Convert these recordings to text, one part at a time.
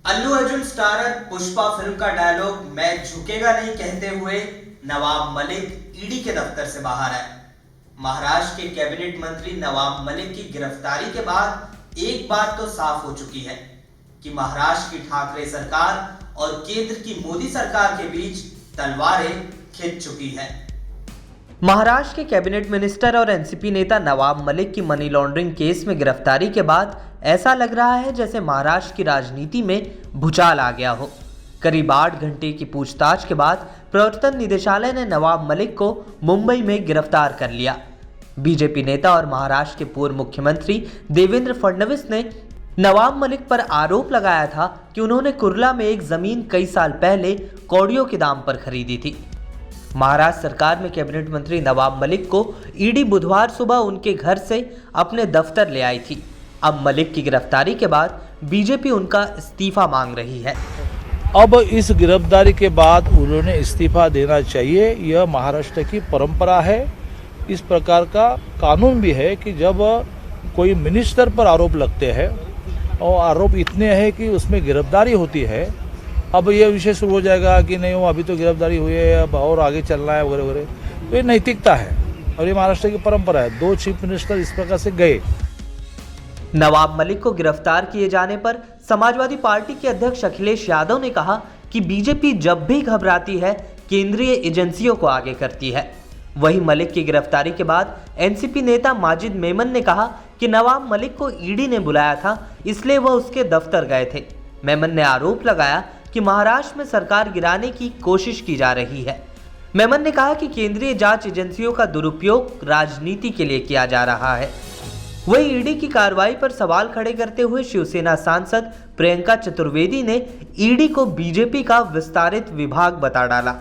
Allu Arjun starrer Pushpa film का dialogue मैं झुकेगा नहीं कहते हुए नवाब मलिक ईडी के दफ्तर से बाहर आए। महाराष्ट्र के कैबिनेट मंत्री नवाब मलिक की गिरफ्तारी के बाद एक बात तो साफ हो चुकी है कि महाराष्ट्र की ठाकरे सरकार और केंद्र की मोदी सरकार के बीच तलवारें खिंच चुकी है। महाराष्ट्र के कैबिनेट मिनिस्टर और एनसीपी नेता नवाब मलिक की मनी लॉन्ड्रिंग केस में गिरफ्तारी के बाद ऐसा लग रहा है जैसे महाराष्ट्र की राजनीति में भूचाल आ गया हो। करीब 8 घंटे की पूछताछ के बाद प्रवर्तन निदेशालय ने नवाब मलिक को मुंबई में गिरफ्तार कर लिया। बीजेपी नेता और महाराष्ट्र के पूर्व मुख्यमंत्री देवेंद्र फडणवीस ने नवाब मलिक पर आरोप लगाया था कि उन्होंने कुर्ला में एक जमीन कई साल पहले कौड़ियों के दाम पर खरीदी थी। महाराष्ट्र सरकार में कैबिनेट मंत्री नवाब मलिक को ईडी बुधवार सुबह उनके घर से अपने दफ्तर ले आई थी। अब मलिक की गिरफ्तारी के बाद बीजेपी उनका इस्तीफा मांग रही है। अब इस गिरफ्तारी के बाद उन्होंने इस्तीफा देना चाहिए। यह महाराष्ट्र की परंपरा है। इस प्रकार का कानून भी है कि जब कोई मिनिस्टर पर आरोप लगते हैं और आरोप इतने हैं कि उसमें गिरफ्तारी होती है, अब यह विषय शुरू हो जाएगा कि नहीं वो अभी तो गिरफ्तारी हुई है, अब और आगे चलना है वगैरह वगैरह। तो ये नैतिकता है और ये महाराष्ट्र की परंपरा है। 2 चीफ मिनिस्टर इस प्रकार से गए। नवाब मलिक को गिरफ्तार किए जाने पर समाजवादी पार्टी के अध्यक्ष अखिलेश यादव ने कहा कि बीजेपी जब भी घबराती है केंद्रीय एजेंसियों को आगे करती है। वहीं मलिक की गिरफ्तारी के बाद एनसीपी नेता माजिद मेमन ने कहा कि नवाब मलिक को ईडी ने बुलाया था, इसलिए वह उसके दफ्तर गए थे। मेमन ने आरोप लगाया कि महाराष्ट्र में सरकार गिराने की कोशिश की जा रही है। मेमन ने कहा कि केंद्रीय जांच एजेंसियों का दुरुपयोग राजनीति के लिए किया जा रहा है। वहीं ईडी की कार्रवाई पर सवाल खड़े करते हुए शिवसेना सांसद प्रियंका चतुर्वेदी ने ईडी को बीजेपी का विस्तारित विभाग बता डाला।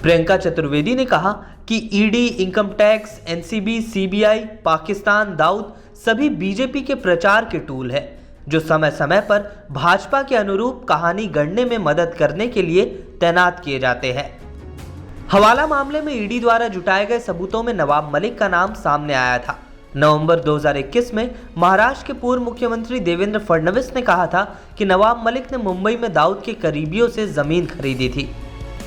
प्रियंका चतुर्वेदी ने कहा कि ED, income tax, NCB, CBI, Pakistan Dawood सभी बीजेपी के प्रचार के टूल है जो समय समय पर भाजपा के अनुरूप कहानी गढ़ने में मदद करने के लिए तैनात किए जाते हैं। हवाला मामले में ईडी द्वारा जुटाए गए सबूतों में नवाब मलिक का नाम सामने आया था। नवंबर 2021 में महाराष्ट्र के पूर्व मुख्यमंत्री देवेंद्र फडणवीस ने कहा था कि नवाब मलिक ने मुंबई में दाऊद के करीबियों से जमीन खरीदी थी।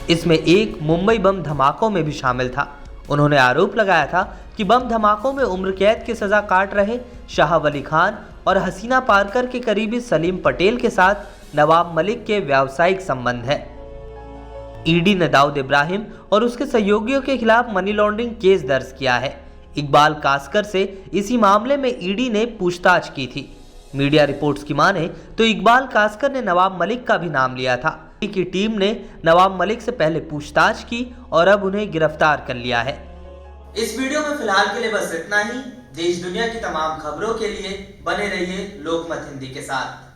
इसमें एक मुंबई बम धमाकों में भी शामिल था। उन्होंने आरोप लगाया था कि बम धमाकों में उम्र कैद की सजा काट रहे शाह वली खान और हसीना पारकर के करीबी सलीम पटेल के साथ नवाब मलिक के व्यावसायिक संबंध है। ईडी ने दाऊद इब्राहिम और उसके सहयोगियों के खिलाफ मनी लॉन्ड्रिंग केस दर्ज किया है। इकबाल कासकर से इसी मामले में ईडी ने पूछताछ की थी। मीडिया रिपोर्ट्स की माने तो इकबाल कासकर ने नवाब मलिक का भी नाम लिया था। ईडी की टीम ने नवाब मलिक से पहले पूछताछ की और अब उन्हें गिरफ्तार कर लिया है। इस वीडियो में फिलहाल के लिए बस इतना ही। देश दुनिया की तमाम खबरों के लिए बने रहिए लोकमत हिंदी के साथ।